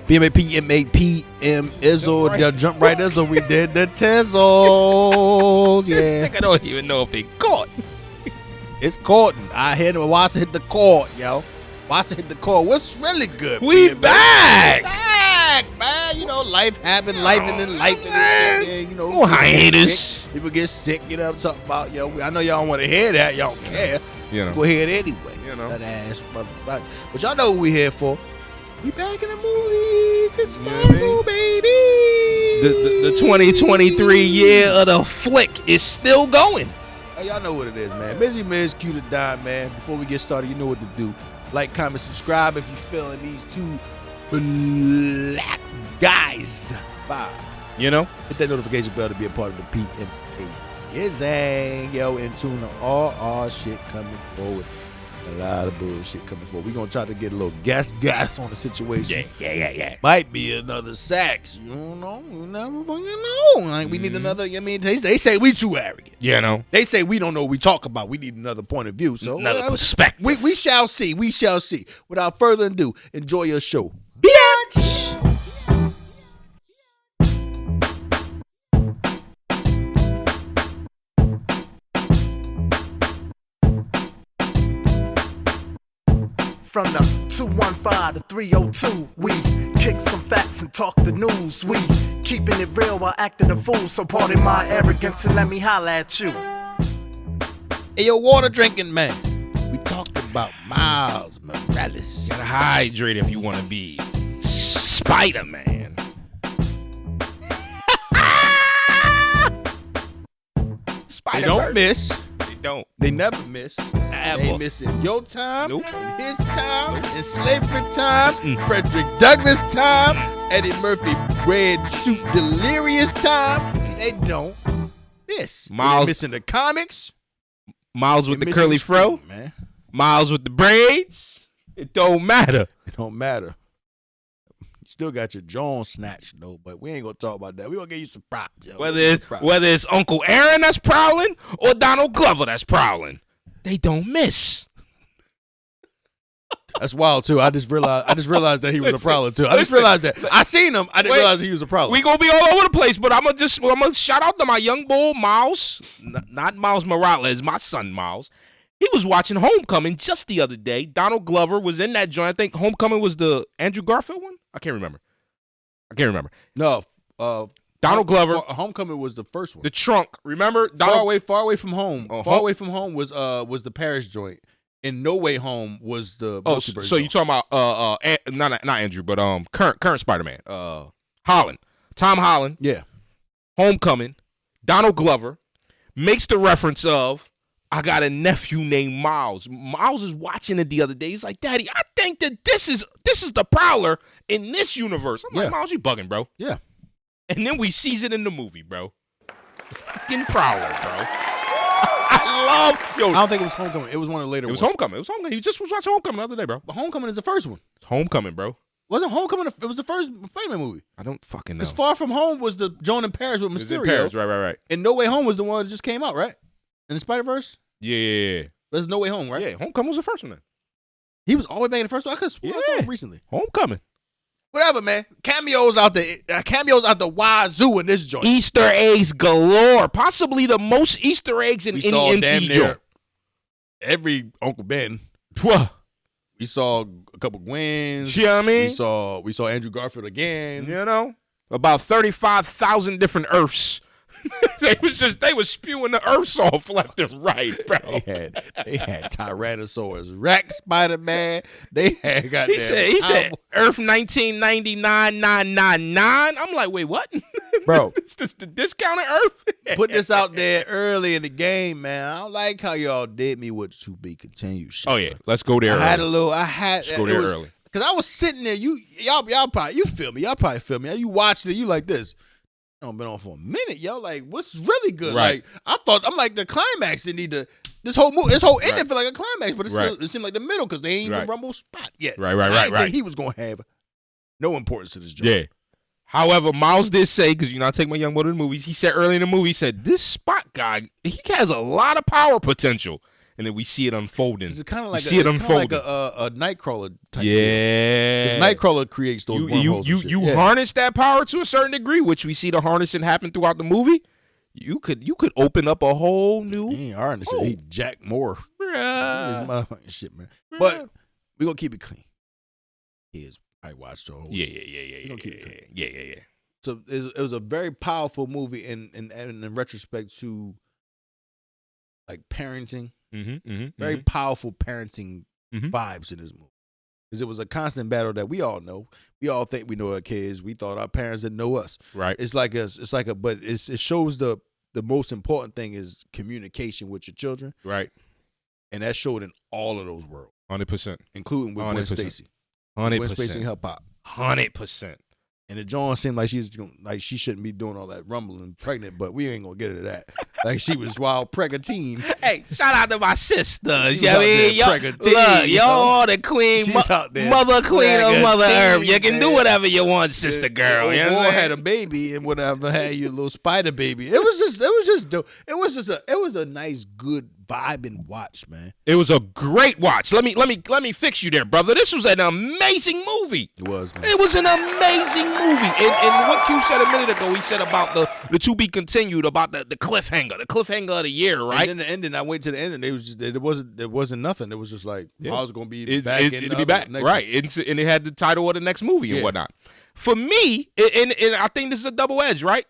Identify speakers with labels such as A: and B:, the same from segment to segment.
A: PM Izzle, the Jump Right Izzle. We did the Tizzles. Yeah.
B: I don't even know if it caught.
A: It's caught. I hit him. Watson hit the chord, yo. Watson hit the chord. What's really good?
B: We back.
A: Man. You know, life happened, life and then life. And, you know,
B: no hiatus.
A: People get sick. You know what I'm talking about? Yo, I know y'all don't want to hear that. Y'all don't care.
B: You know.
A: Go ahead anyway.
B: You know.
A: That ass motherfucker. But y'all know what we here for. We back in the movies. It's Marvel, baby.
B: The 2023 year of the flick is still going.
A: Oh, y'all know what it is, man. Mizzy Miz, Q to Dime, man. Before we get started, you know what to do. Like, comment, subscribe if you're feeling these two black guys. Bye.
B: You know?
A: Hit that notification bell to be a part of the PMA. Gizang. Yo, in tune to all our shit coming forward. A lot of bullshit coming forward. We're going to try to get a little gas on the situation.
B: Yeah.
A: Might be another Sax. You don't know. You never fucking know. Like, we need another, I mean, they say we too arrogant.
B: You know.
A: They say we don't know what we talk about. We need another point of view. So
B: another perspective.
A: We shall see. We shall see. Without further ado, enjoy your show.
B: Bitch.
C: From the 215 to 302, we kick some facts and talk the news. We keeping it real while acting a fool. So pardon my arrogance and let me holla at you.
A: Hey, yo, water drinking man. We talked about Miles Morales.
B: Gotta hydrate if you want to be Spider-Man.
A: They don't miss.
B: They don't.
A: They never miss.
B: Ever.
A: They ain't missing your time,
B: Nope.
A: and his time, and slavery time, Frederick Douglass time, Eddie Murphy bread shoot delirious time. They don't miss.
B: Miles-
A: They missing the comics.
B: Miles with
A: They
B: the
A: missing
B: curly fro.
A: screen, man.
B: Miles with the braids. It don't matter.
A: It don't matter. You still got your Jones snatched though, but we ain't gonna talk about that. We gonna give you some props, yo.
B: Whether it's Uncle Aaron that's prowling or Donald Glover that's prowling, they don't miss.
A: That's wild too. I just realized that he was a prowler too. I just realized that. I seen him. I didn't realize he was a prowler.
B: We gonna be all over the place, but I'm gonna shout out to my young bull Miles, not Miles Morales, my son Miles. He was watching Homecoming just the other day. Donald Glover was in that joint. I think Homecoming was the Andrew Garfield one. I can't remember.
A: No,
B: Donald Glover.
A: Homecoming was the first one.
B: The Trunk. Remember?
A: Far away from home.
B: Uh-huh.
A: Far away from home was the Paris joint, and No Way Home was the.
B: Oh,
A: Multiverse
B: so you
A: joint.
B: talking about not Andrew, but current Spider-Man, Holland, Tom Holland.
A: Yeah.
B: Homecoming. Donald Glover makes the reference of, I got a nephew named Miles. Miles is watching it the other day. He's like, Daddy, I think that this is the Prowler in this universe. I'm like, Miles, you bugging, bro.
A: Yeah.
B: And then we sees it in the movie, bro. Fucking Prowler, bro. I
A: don't think it was Homecoming. It was one of the later ones.
B: It was Homecoming. He just was watching Homecoming the other day, bro.
A: But Homecoming is the first one.
B: It's Homecoming, bro.
A: Wasn't Homecoming? It was the first Spider-Man movie.
B: I don't fucking know.
A: Because Far From Home was the Joan in Paris with
B: It was
A: Mysterio.
B: in Paris, right.
A: And No Way Home was the one that just came out, right? In the Spider-Verse?
B: Yeah.
A: There's No Way Home, right?
B: Yeah, Homecoming was the first one then.
A: He was all the way back in the first one. I could swear I saw him recently.
B: Homecoming.
A: Whatever, man. Cameos out the wazoo in this joint.
B: Easter eggs galore. Possibly the most Easter eggs in
A: We
B: any
A: saw damn
B: MCU
A: near
B: joint.
A: every Uncle Ben.
B: What?
A: We saw a couple Gwens.
B: You know what I mean?
A: We saw Andrew Garfield again.
B: You know? About 35,000 different Earths. they was spewing the Earths off left and right, bro.
A: They had Tyrannosaurus Rex Spider-Man. They had goddamn.
B: He said Earth 1999. I'm like, wait, what?
A: Bro.
B: This the discounted Earth?
A: Put this out there early in the game, man. I don't like how y'all did me with to be continued shit.
B: Oh yeah, let's go there.
A: Let's
B: go there early.
A: Cause I was sitting there. Y'all probably you feel me. Y'all probably feel me. You watched it. You like this. I don't been on for a minute, yo. Like, what's really good?
B: Right.
A: Like, I'm like the climax. They need to. This whole ending feel like a climax, but it seemed like the middle because they ain't even rumble spot yet.
B: Right.
A: I think he was gonna have no importance to this job.
B: Yeah. However, Miles did say, because I take my young boy to the movies. He said early in the movie, he said this Spot guy, he has a lot of power potential. and then we see it unfolding.
A: It's kind of like
B: see it unfolding.
A: a Nightcrawler type.
B: Yeah,
A: because Nightcrawler creates those wormholes.
B: You harness that power to a certain degree, which we see the harnessing happen throughout the movie. You could open up a whole new.
A: He ain't harnessing. He Jack Moore.
B: Yeah.
A: This motherfucking shit, man. But we gonna keep it clean. Kids, I watched the whole.
B: Yeah.
A: We gonna keep it clean.
B: Yeah.
A: So it was a very powerful movie in retrospect to like parenting. Very powerful parenting vibes in this movie. Because it was a constant battle that we all know. We all think we know our kids. We thought our parents didn't know us.
B: Right.
A: But it shows the most important thing is communication with your children.
B: Right.
A: And that showed in all of those worlds.
B: 100%.
A: Including with Gwen Stacy.
B: 100%.
A: Gwen Stacy and her pop.
B: 100%.
A: And the John seemed like she shouldn't be doing all that rumbling pregnant, but we ain't gonna get into that. Like she was wild pregnantine.
B: Hey, shout out to my sisters.
A: She's
B: You know what I mean? Look, you're the queen,
A: She's out there
B: mother queen of Mother Earth. You can do
A: man.
B: whatever you want, sister girl. You know what I'm
A: had
B: saying?
A: a baby and whatever, had your little spider baby. It was just dope. It was a nice, good vibe and watch, man.
B: It was a great watch. Let me fix you there, brother. This was an amazing movie.
A: It was, man.
B: It was an amazing movie. And what you said a minute ago, he said about the to be continued, about the cliffhanger of the year, right?
A: And then the ending, I went to the ending. It wasn't nothing. It was just like I was gonna be back.
B: It'll be back, right? And it had the title of the next movie and whatnot. For me, and I think this is a double edge, right?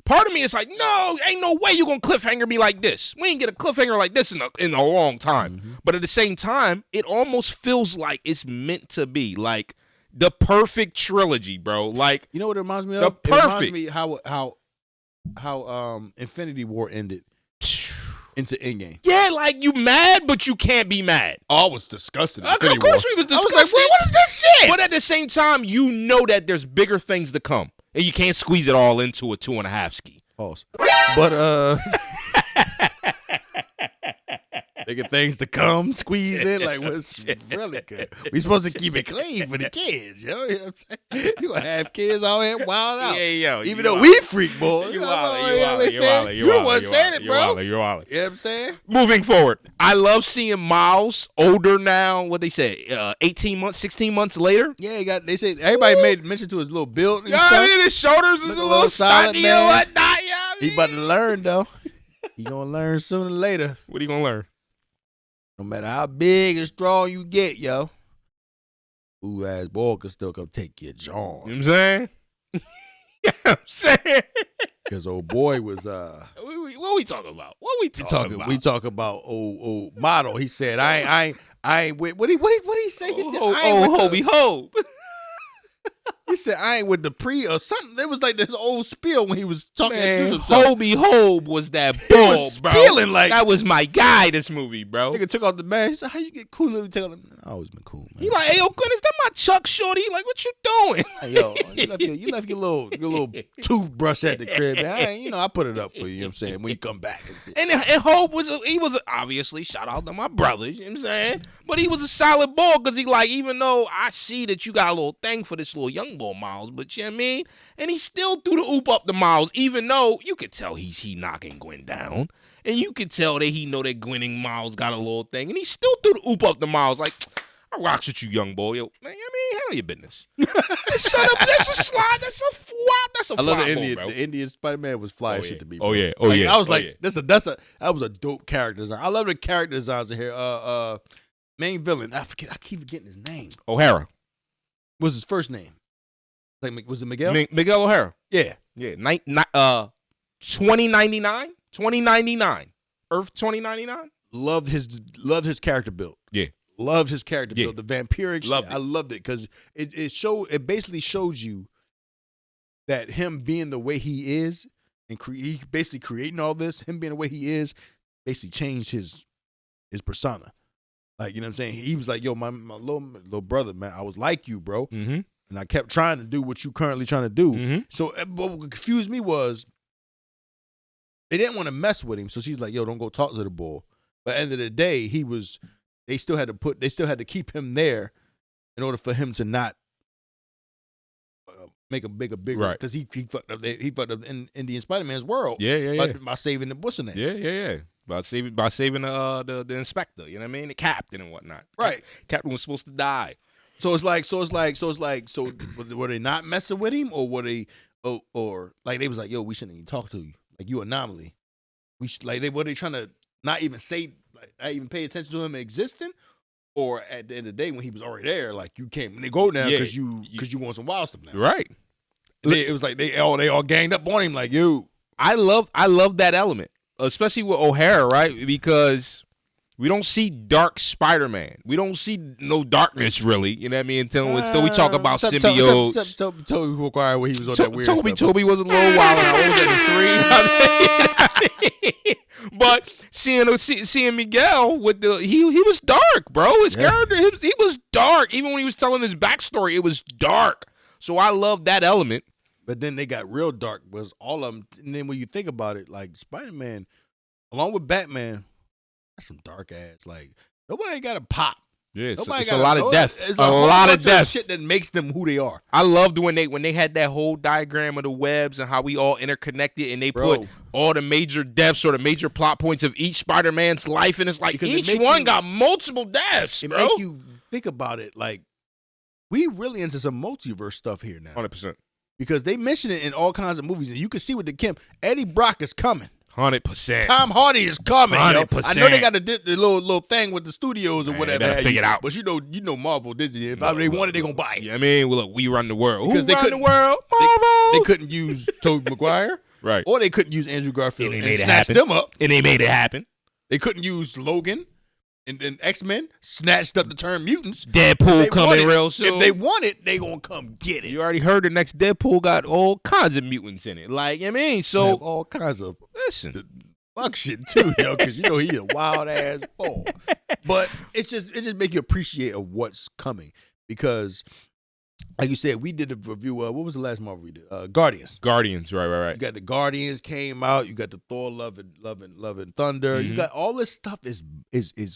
B: Part of me is like, no, ain't no way you gonna cliffhanger me like this. We ain't get a cliffhanger like this in a long time. But at the same time, it almost feels like it's meant to be like the perfect trilogy, bro. Like,
A: you know what it reminds me of?
B: The
A: It reminds
B: perfect.
A: me how Infinity War ended into Endgame.
B: Yeah, like you mad, but you can't be mad.
A: Oh, I was disgusted.
B: Of course we was disgusted.
A: I was like, wait, what is this shit?
B: But at the same time, you know that there's bigger things to come. And you can't squeeze it all into a 2.5 ski.
A: Pause. But nigga, things to come, squeeze in, like what's really good. We supposed to keep it clean for the kids, you know what I'm saying? You gonna have kids out here wild out.
B: Yeah, yo.
A: Even though we freak, boy.
B: You
A: the
B: wildin'.
A: one saying it, bro.
B: You're wildin'.
A: You know what I'm saying?
B: Moving forward, I love seeing Miles older now. What they say, 18 months, 16 months later.
A: Yeah, they said everybody made mention to his little build. And
B: Yeah,
A: stuff.
B: I mean, his shoulders is a little
A: solid,
B: stocky
A: man.
B: and whatnot. Yeah,
A: He about to learn though. He gonna learn sooner or later.
B: What are you gonna learn?
A: No matter how big and strong you get, yo. Ooh, ass boy can still come take your John.
B: You know what I'm saying? Yeah, I'm saying.
A: Because old boy was
B: What we talking about? What we talking about?
A: We talk about old model. He said, I ain't with what he say? He said, I ain't with
B: Hobie Hobe.
A: He said, I ain't with the pre or something. It was like this old spiel when he was talking to himself.
B: Hobie Hobe was that
A: He
B: bull,
A: was
B: bro.
A: spilling like
B: That was my guy, this movie, bro.
A: nigga took off the mask. He said, how you get cool? Let me take off the I always been cool, man.
B: He like, hey, yo, goodness, that my Chuck Shorty. Like, what you doing?
A: Hey, yo, you left your little toothbrush at the crib, man. I put it up for you. You know what I'm saying? When you come back.
B: And Hope was obviously, shout out to my brothers, you know what I'm saying? But he was a solid ball because he like, even though I see that you got a little thing for this little young boy Miles, but you know what I mean? And he still threw the oop up the Miles, even though you could tell he knocking Gwen down. And you could tell that he know that Gwen and Miles got a little thing. And he still threw the oop up the Miles like, I rocks with you, young boy. Yo, man, I mean, handle your business. That's a slide. That's a flop. That's a
A: I love
B: flop,
A: the Indian.
B: bro.
A: The Indian Spider-Man was fly shit to me. Bro.
B: Oh yeah.
A: I was like, that was a dope character design. I love the character designs in here. Main villain. I keep forgetting his name.
B: O'Hara.
A: What's his first name? Like, was it Miguel?
B: Miguel OHara.
A: Yeah.
B: 2099. 2099. Earth 2099.
A: Loved his character build.
B: Yeah.
A: Loved his character build. The vampiric shit.
B: Loved it.
A: I loved it because it basically shows you that him being the way he is and he basically creating all this, him being the way he is, basically changed his persona. Like, you know what I'm saying? He was like, yo, my little brother, man, I was like you, bro.
B: Mm-hmm.
A: And I kept trying to do what you currently trying to do.
B: Mm-hmm.
A: So what confused me was they didn't want to mess with him. So she's like, yo, don't go talk to the boy. But at the end of the day, they still had to keep him there in order for him to not make a bigger,
B: Right.
A: because he fucked up. He fucked up in Indian Spider-Man's world.
B: Yeah.
A: By saving the what's in there.
B: Yeah. By saving the inspector. You know what I mean? The captain and whatnot.
A: Right.
B: Captain was supposed to die.
A: So were they not messing with him, or were they, or like they was like, yo, we shouldn't even talk to you, like you anomaly. Were they trying to not even say, like, not even pay attention to him existing, or at the end of the day when he was already there, like you can't go now because you want some wild stuff now,
B: right?
A: It was like they all ganged up on him, like you.
B: I love that element, especially with O'Hara, right? Because we don't see dark Spider-Man. We don't see no darkness, really. You know what I mean? Until we talk about symbiotes.
A: Toby Maguire, when he was on that weird
B: Toby was a little wild. I was at the 3. But seeing Miguel with he was dark, bro. His character, he was dark. Even when he was telling his backstory, it was dark. So I love that element.
A: But then they got real dark, was all of them. And then when you think about it, like Spider-Man, along with Batman, that's some dark ass. Like nobody got a pop.
B: Yeah, it's a lot of death.
A: It's
B: a lot of death.
A: Shit that makes them who they are.
B: I loved when they had that whole diagram of the webs and how we all interconnected, and they put all the major deaths or the major plot points of each Spider-Man's life, and it's like because each one got multiple deaths.
A: It
B: bro.
A: make you think about it. Like we really into some multiverse stuff here now.
B: 100%.
A: Because they mention it in all kinds of movies, and you can see with the Kim, Eddie Brock is coming.
B: 100%.
A: Tom Hardy is coming.
B: 100%.
A: Yo. I know they got the little thing with the studios or whatever.
B: They figure it out.
A: But you know Marvel, Disney. If they wanted, they gonna buy it.
B: Yeah, I mean, well, look, we run the world.
A: Because
B: Who run the world? Marvel.
A: They couldn't use Tobey Maguire,
B: right?
A: Or they couldn't use Andrew Garfield and
B: snatch
A: them up.
B: And they made it happen.
A: They couldn't use Logan. And then X-Men snatched up the term mutants.
B: Deadpool coming real soon.
A: If they want it, they gonna come get it.
B: You already heard the next Deadpool got all kinds of mutants in it. Like, I mean, so
A: all kinds of fuck shit too, because he a wild ass ball. But it just make you appreciate of what's coming, because like you said, we did a review of, what was the last Marvel we did? Guardians.
B: Right.
A: You got the Guardians came out. You got the Thor Love and Thunder.
B: Mm-hmm.
A: You got all this stuff is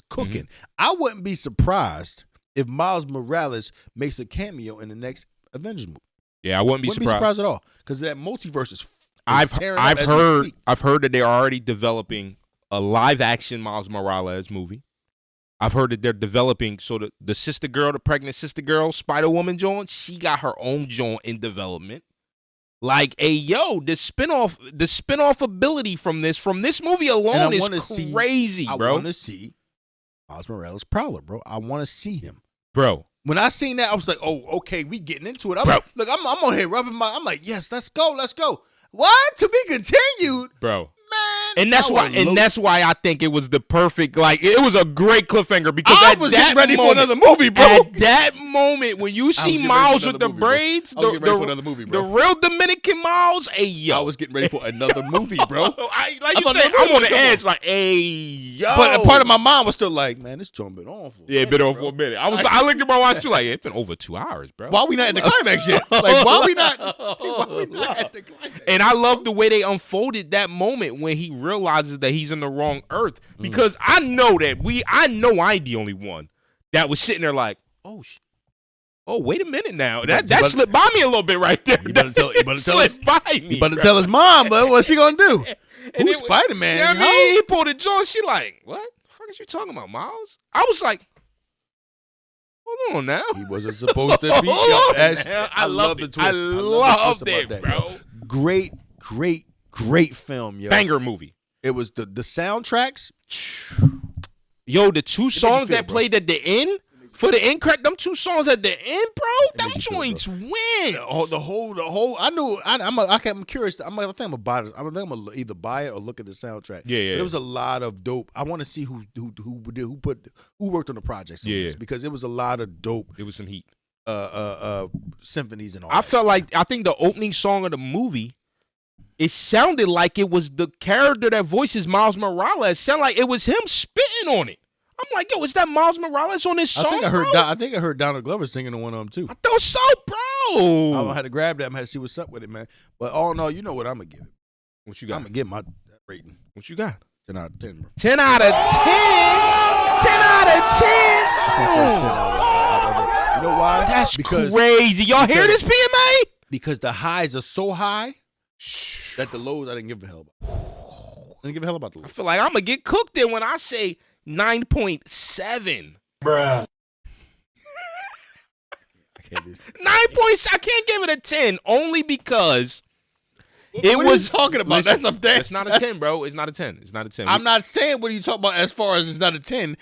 A: cooking. Mm-hmm. I wouldn't be surprised if Miles Morales makes a cameo in the next Avengers movie.
B: Yeah, I wouldn't be surprised
A: at all, because that multiverse is
B: I've heard that they're already developing a live action Miles Morales movie. I've heard that they're developing, so the pregnant sister girl, Spider-Woman joint, she got her own joint in development. Like, the spinoff ability from this movie alone is crazy, bro.
A: I want to see Miles Morales Prowler, bro. I want to see him,
B: bro.
A: When I seen that, I was like, oh, okay, we getting into it. I'm on here rubbing I'm like, yes, let's go. What? To be continued,
B: bro.
A: Man,
B: and that's why I think it was the perfect, like, it was a great cliffhanger, because
A: I was getting ready for another movie, bro.
B: At that moment, when you see Miles with the braids, the real Dominican Miles, I
A: was getting ready for another movie, bro.
B: I'm on the edge, like, yo.
A: But a part of my mind was still like, man, this joint been on for
B: been on for a minute. I looked at my watch too, like, it's been over 2 hours, bro.
A: Why we not at the climax yet? Like, why we not at the climax?
B: And I love the way they unfolded that moment when he realizes that he's in the wrong Earth, because I know I ain't the only one that was sitting there like, oh wait a minute now, that slipped by me a little bit right there.
A: You better tell his mom, but what's she gonna do? Who's Spider-Man?
B: You know what I mean? He pulled a jaw. She like, what the fuck is you talking about, Miles? I was like, hold on now.
A: He wasn't supposed to be. I love the twist.
B: I loved it, bro.
A: Great film, yo.
B: Banger movie.
A: It was the soundtracks.
B: Yo, the two songs that played at the end, for the end crack, them two songs at the end, bro, them joints win.
A: The whole. I knew. I'm curious. I think I'm gonna buy this. I think I'm gonna either buy it or look at the soundtrack.
B: Yeah.
A: There was a lot of dope. I want to see who worked on the projects. Because it was a lot of dope.
B: It was some heat.
A: Symphonies and all.
B: I think the opening song of the movie, it sounded like it was the character that voices Miles Morales. It sounded like it was him spitting on it. I'm like, yo, is that Miles Morales on this song?
A: I think I heard Donald Glover singing on one of them too.
B: I thought so, bro.
A: I had to grab that. I had to see what's up with it, man. But all in all, you know what I'm gonna give it.
B: What you got?
A: I'm gonna give my rating.
B: What you got?
A: 10 out of 10, bro.
B: 10 out of 10. 10 out of 10.
A: That's my first 10 out of 10. You know why?
B: That's crazy. Y'all hear this, PMA?
A: because the highs are so high that the lows I didn't give a hell about. I didn't give a hell about the
B: I
A: lows.
B: feel like I'm gonna get cooked there when I say 9.7.
D: Bruh.
B: 9 points. I can't give it a 10 only because it
A: what
B: was
A: are you talking about.
B: Listen,
A: That's
B: it's not a 10, bro. It's not a 10. It's not a 10.
A: I'm not saying what are you talking about as far as it's not a 10.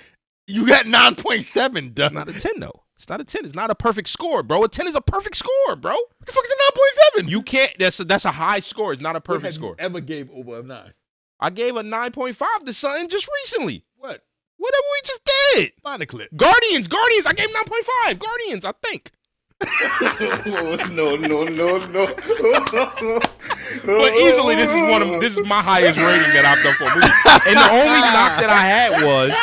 A: You got 9.7 done.
B: It's not a 10 though. It's not a 10. It's not a perfect score, bro. A 10 is a perfect score, bro.
A: What the fuck is a 9.7?
B: You can't. That's a high score. It's not a perfect score.
A: Have you ever gave over a 9?
B: I gave a 9.5 to something just recently.
A: What?
B: Whatever we just did.
A: Find a clip.
B: Guardians. I gave 9.5. Guardians, I think.
D: No.
B: But easily, this is my highest rating that I've done for a movie. And the only knock that I had was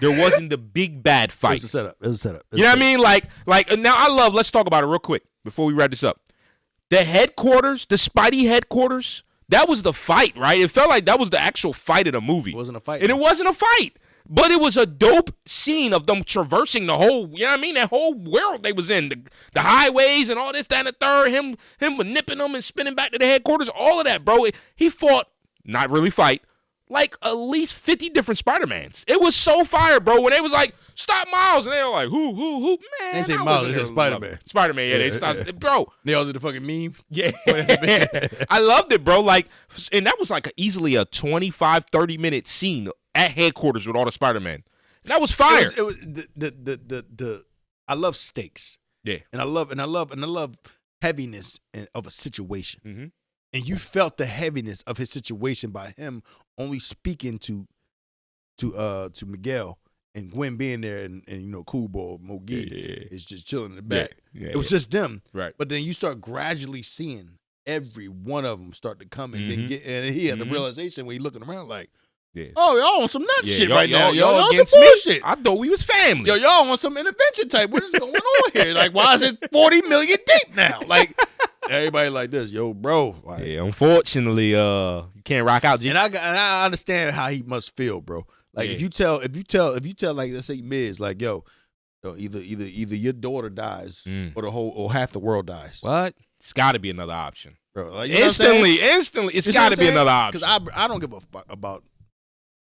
B: there wasn't the big bad fight.
A: It's a setup. It's a setup.
B: You know what I mean? Like now let's talk about it real quick before we wrap this up. The headquarters, the Spidey headquarters, that was the fight, right? It felt like that was the actual fight of the movie.
A: It wasn't a fight.
B: And it wasn't a fight. But it was a dope scene of them traversing the whole, you know what I mean? That whole world they was in. The highways and all this, that, and the third. Him nipping them and spinning back to the headquarters. All of that, bro. He fought, not really fight, like at least 50 different Spider-Mans. It was so fire, bro. When they was like, stop Miles. And they were like, who, man.
A: They say
B: I
A: Miles,
B: wasn't
A: they said
B: here.
A: Spider-Man.
B: Spider-Man, yeah. They stopped, bro.
A: They all did the fucking meme.
B: Yeah. I loved it, bro. Like, and that was like easily a 25, 30-minute scene at headquarters with all the Spider-Man. And that was fire.
A: It was the I love stakes.
B: Yeah.
A: And I love heaviness of a situation.
B: Mm-hmm.
A: And you felt the heaviness of his situation by him only speaking to Miguel and Gwen being there and you know, Cool Boy Mogi is just chilling in the back. It was just them.
B: Right.
A: But then you start gradually seeing every one of them start to come and then get, and he had the realization when he looking around like, oh, y'all on some nut shit right now. Y'all on some bullshit.
B: I thought we was family.
A: Yo, y'all on some intervention type. What is going on here? Like, why is it 40 million deep now? Like, everybody like this, yo, bro. Like,
B: yeah, unfortunately, you can't rock out.
A: And I understand how he must feel, bro. Like, if you tell, like, let's say Miz, like, yo, either your daughter dies or half the world dies.
B: What? It's got to be another option,
A: bro. Like,
B: instantly, it's got to be another option.
A: Because I don't give a fuck about.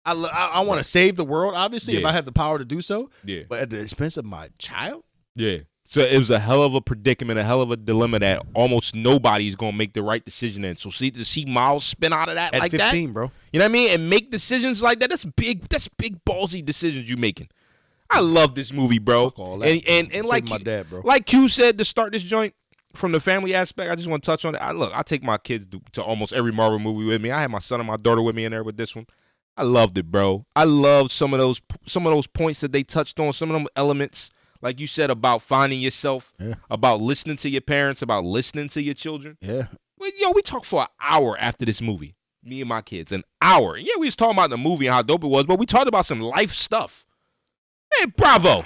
A: I want to save the world, obviously, if I have the power to do so. Yeah. But at the expense of my child?
B: Yeah. So it was a hell of a predicament, a hell of a dilemma that almost nobody's going to make the right decision in. So to see Miles spin out of that
A: at
B: like
A: 15,
B: that,
A: bro.
B: You know what I mean? And make decisions like that. That's big ballsy decisions you're making. I love this movie, bro.
A: Fuck all that,
B: and like
A: my dad, bro.
B: Like Q said to start this joint, from the family aspect, I just want to touch on it. I take my kids to almost every Marvel movie with me. I had my son and my daughter with me in there with this one. I loved it, bro. I loved some of those points that they touched on, some of them elements, like you said, about finding yourself, about listening to your parents, about listening to your children.
A: Yeah.
B: Well, yo, we talked for an hour after this movie, me and my kids, an hour. Yeah, we was talking about the movie and how dope it was, but we talked about some life stuff. Man, bravo.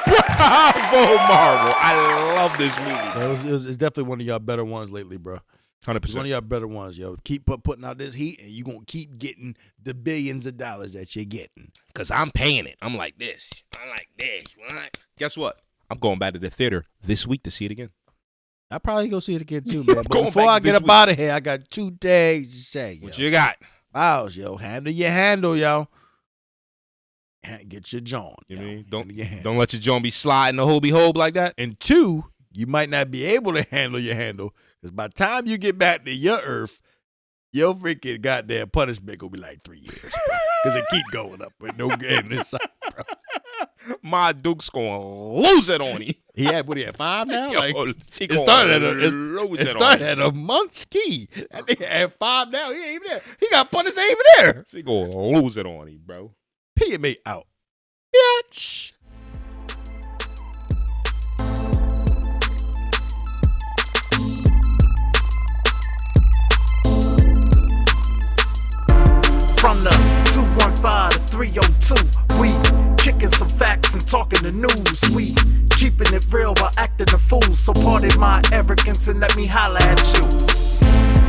B: Bravo, Marvel. I love this movie.
A: It's definitely one of y'all better ones lately, bro.
B: 100%.
A: One of y'all better ones, yo. Keep putting out this heat, and you gonna keep getting the billions of dollars that you're getting.
B: Cause I'm paying it. I'm like this. What? Guess what? I'm going back to the theater this week to see it again.
A: I'll probably go see it again too, man. But before I get up out of here, I got 2 days to say.
B: What you got?
A: Miles, yo, handle your handle, yo. Get your John.
B: You mean don't let your John be sliding the hobie hobe like that.
A: And 2, you might not be able to handle your handle. Because by the time you get back to your Earth, your freaking goddamn punishment gonna be like 3 years, bro. Because it keep going up with no getting inside, bro.
B: My Duke's gonna lose it on him.
A: He had 5 now?
B: Yo,
A: like,
B: it started
A: at a month ski. That nigga had 5 now. He ain't even there. He got punished, ain't even there.
B: She gonna lose it on him, bro.
A: PMA out. Bitch.
C: From the 215 to 302, we kicking some facts and talking the news. We keeping it real while acting a fool. So pardon my arrogance and let me holla at you.